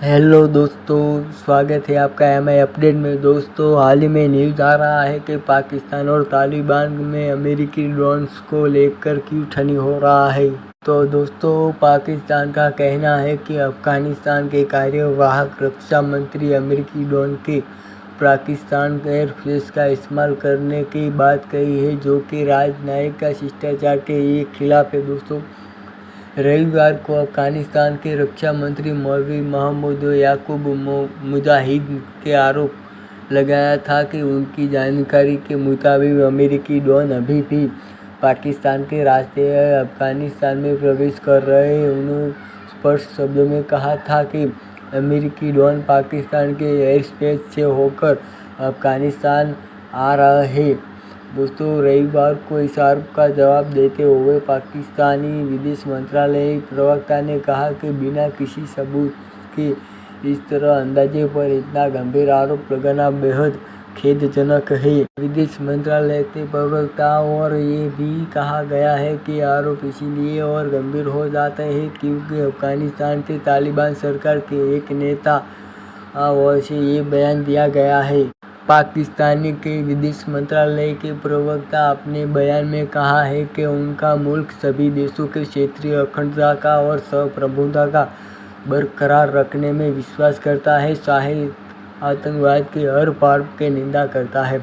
Hello दोस्तों, स्वागत है आपका एमआई अपडेट में। दोस्तों, हाल ही में न्यूज़ आ रहा है कि पाकिस्तान और तालिबान में अमेरिकी ड्रोन्स को लेकर क्यों ठनी हो रहा है। तो दोस्तों, पाकिस्तान का कहना है कि अफगानिस्तान के कार्यवाहक रक्षा मंत्री अमेरिकी ड्रोन के पाकिस्तान एयरफेस का इस्तेमाल करने की बात कही है, जो कि राजनयिक शिष्टाचार के खिलाफ है। दोस्तों, रविवार को अफगानिस्तान के रक्षा मंत्री मौलवी महमूद याकूब मुजाहिद के आरोप लगाया था कि उनकी जानकारी के मुताबिक अमेरिकी ड्रोन अभी भी पाकिस्तान के रास्ते अफगानिस्तान में प्रवेश कर रहे हैं। उन्होंने स्पष्ट शब्दों में कहा था कि अमेरिकी ड्रोन पाकिस्तान के एयर स्पेस से होकर अफगानिस्तान आ रहे हैं। दोस्तों, रविवार को इस आरोप का जवाब देते हुए पाकिस्तानी विदेश मंत्रालय प्रवक्ता ने कहा कि बिना किसी सबूत के इस तरह अंदाजे पर इतना गंभीर आरोप लगाना बेहद खेदजनक है। विदेश मंत्रालय के प्रवक्ता और ये भी कहा गया है कि आरोप इसलिए और गंभीर हो जाते हैं क्योंकि अफगानिस्तान के तालिबान सरकार के एक नेता और से ये बयान दिया गया है। पाकिस्तानी के विदेश मंत्रालय के प्रवक्ता अपने बयान में कहा है कि उनका मुल्क सभी देशों के क्षेत्रीय अखंडता का और संप्रभुता का बरकरार रखने में विश्वास करता है, चाहे आतंकवाद के हर पार्ट की निंदा करता है।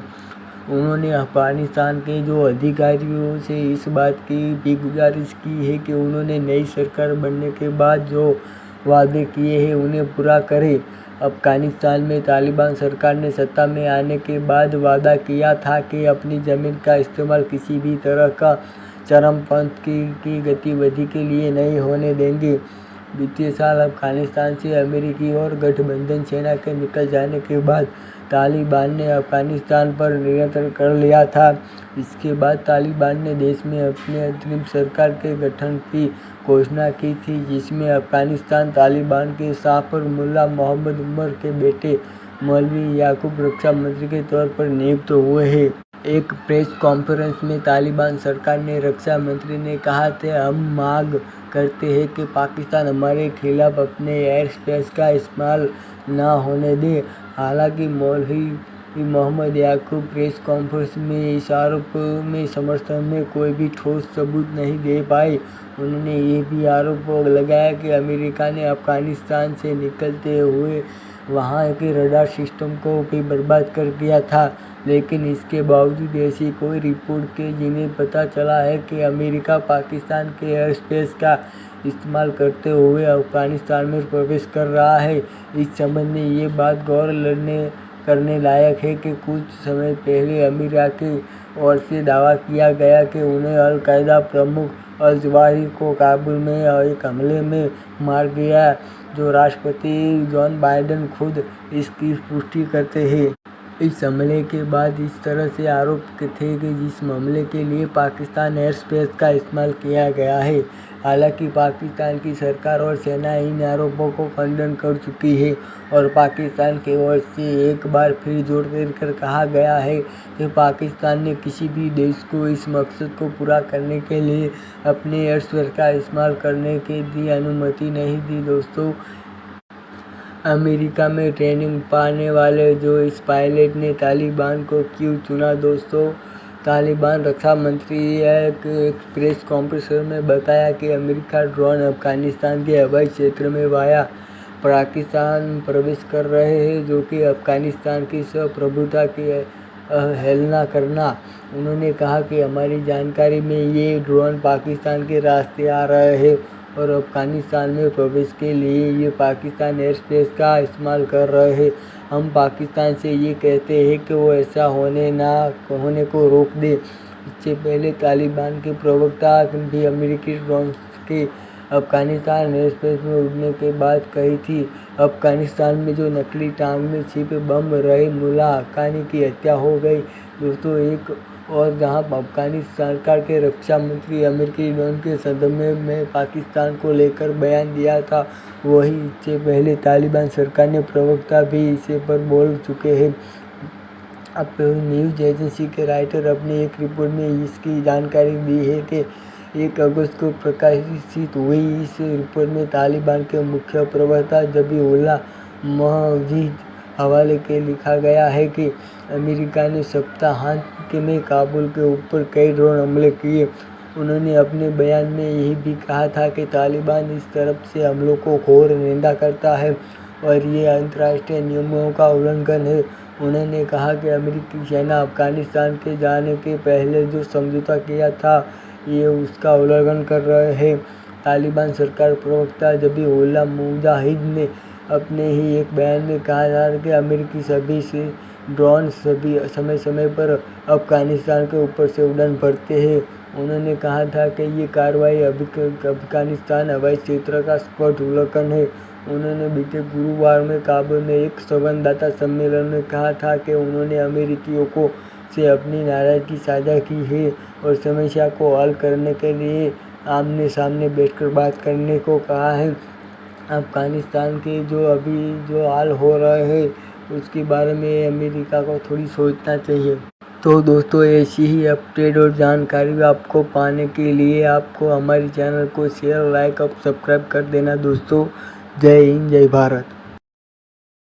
उन्होंने अफगानिस्तान के जो अधिकारियों से इस बात की भी गुजारिश की है कि उन्होंने नई सरकार बनने के बाद जो वादे किए हैं उन्हें पूरा करें। अफगानिस्तान में तालिबान सरकार ने सत्ता में आने के बाद वादा किया था कि अपनी ज़मीन का इस्तेमाल किसी भी तरह का चरमपंथी की गतिविधि के लिए नहीं होने देंगे। बीते साल अफगानिस्तान से अमेरिकी और गठबंधन सेना के निकल जाने के बाद तालिबान ने अफगानिस्तान पर नियंत्रण कर लिया था। इसके बाद तालिबान ने देश में अपने अंतरिम सरकार के गठन की घोषणा की थी, जिसमें अफगानिस्तान तालिबान के शाहपुर मुल्ला मोहम्मद उमर के बेटे मौलवी याकूब रक्षा मंत्री के तौर पर नियुक्त हुए हैं। एक प्रेस कॉन्फ्रेंस में तालिबान सरकार ने रक्षा मंत्री ने कहा कि हम मांग करते हैं कि पाकिस्तान हमारे खिलाफ अपने एयर स्पेस का इस्तेमाल न होने दे। हालांकि मौलवी मोहम्मद याकूब प्रेस कॉन्फ्रेंस में इस आरोप में समर्थन में कोई भी ठोस सबूत नहीं दे पाए। उन्होंने ये भी आरोप लगाया कि अमेरिका ने अफगानिस्तान से निकलते हुए वहाँ के रडार सिस्टम को भी बर्बाद कर दिया था, लेकिन इसके बावजूद ऐसी कोई रिपोर्ट के जिन्हें पता चला है कि अमेरिका पाकिस्तान के एयर स्पेस का इस्तेमाल करते हुए अफगानिस्तान में प्रवेश कर रहा है। इस संबंध में ये बात गौर करने लायक है कि कुछ समय पहले अमेरिका की ओर से दावा किया गया कि उन्हें अल-कायदा प्रमुख अल-जवाहिरी को काबुल में एक हमले में मार गया, जो राष्ट्रपति जॉन बाइडेन खुद इसकी पुष्टि करते हैं। इस हमले के बाद इस तरह से आरोप थे कि जिस हमले के लिए पाकिस्तान एयर स्पेस का इस्तेमाल किया गया है। हालांकि पाकिस्तान की सरकार और सेना इन आरोपों को खंडन कर चुकी है और पाकिस्तान की ओर से एक बार फिर जोर देकर कहा गया है कि पाकिस्तान ने किसी भी देश को इस मकसद को पूरा करने के लिए अपने एयर स्पेस का इस्तेमाल करने की अनुमति नहीं दी। दोस्तों, अमेरिका में ट्रेनिंग पाने वाले जो इस पायलट ने तालिबान को क्यों चुना। दोस्तों, तालिबान रक्षा मंत्री एक प्रेस कॉन्फ्रेंस में बताया कि अमेरिका ड्रोन अफगानिस्तान के हवाई क्षेत्र में वाया पाकिस्तान प्रवेश कर रहे हैं, जो कि अफगानिस्तान की संप्रभुता की अवहेलना करना। उन्होंने कहा कि हमारी जानकारी में ये ड्रोन पाकिस्तान के रास्ते आ रहे हैं और अफगानिस्तान में प्रवेश के लिए ये पाकिस्तान एयर स्पेस का इस्तेमाल कर रहे हैं। हम पाकिस्तान से ये कहते हैं कि वो ऐसा होने को रोक दे। इससे पहले तालिबान के प्रवक्ता भी अमेरिकी ड्रोन के अफगानिस्तान एयर स्पेस में उड़ने के बाद कही थी। अफगानिस्तान में जो नकली टांग में छिपे बम रहे मुल्ला हक्कानी की हत्या हो गई। दोस्तों, एक और जहां अफगानी सरकार के रक्षा मंत्री अमेरिकी ड्रोन के संदर्भ में पाकिस्तान को लेकर बयान दिया था, वही इससे पहले तालिबान सरकार ने प्रवक्ता भी इसे पर बोल चुके हैं। अब न्यूज़ एजेंसी के राइटर अपनी एक रिपोर्ट में इसकी जानकारी दी है कि 1 अगस्त को प्रकाशित हुई इस रिपोर्ट में तालिबान के मुख्य प्रवक्ता ज़बीहुल्लाह मुजाहिद हवाले के लिखा गया है कि अमेरिका ने सप्ताहांत में काबुल के ऊपर कई ड्रोन हमले किए। उन्होंने अपने बयान में यही भी कहा था कि तालिबान इस तरफ से हमलों को घोर निंदा करता है और ये अंतर्राष्ट्रीय नियमों का उल्लंघन है। उन्होंने कहा कि अमेरिकी सेना अफगानिस्तान के जाने के पहले जो समझौता किया था ये उसका उल्लंघन कर रहे हैं। तालिबान सरकार प्रवक्ता ज़बीहुल्लाह मुजाहिद ने अपने ही एक बयान में कहा था कि अमेरिकी सभी से ड्रोन सभी समय समय पर अफगानिस्तान के ऊपर से उड़ान भरते हैं। उन्होंने कहा था कि ये कार्रवाई अफगानिस्तान हवाई क्षेत्र का स्पष्ट उल्लंघन है। उन्होंने बीते गुरुवार में काबुल में एक संवाददाता सम्मेलन में कहा था कि उन्होंने अमेरिकियों को से अपनी नाराज़गी साझा की है और समस्या को हल करने के लिए आमने सामने बैठकर बात करने को कहा है। अफगानिस्तान के जो हाल हो रहे हैं उसके बारे में अमेरिका को थोड़ी सोचना चाहिए। तो दोस्तों ऐसी ही अपडेट और जानकारी आपको पाने के लिए आपको हमारे चैनल को शेयर, लाइक और सब्सक्राइब कर देना दोस्तों। जय हिंद, जय भारत।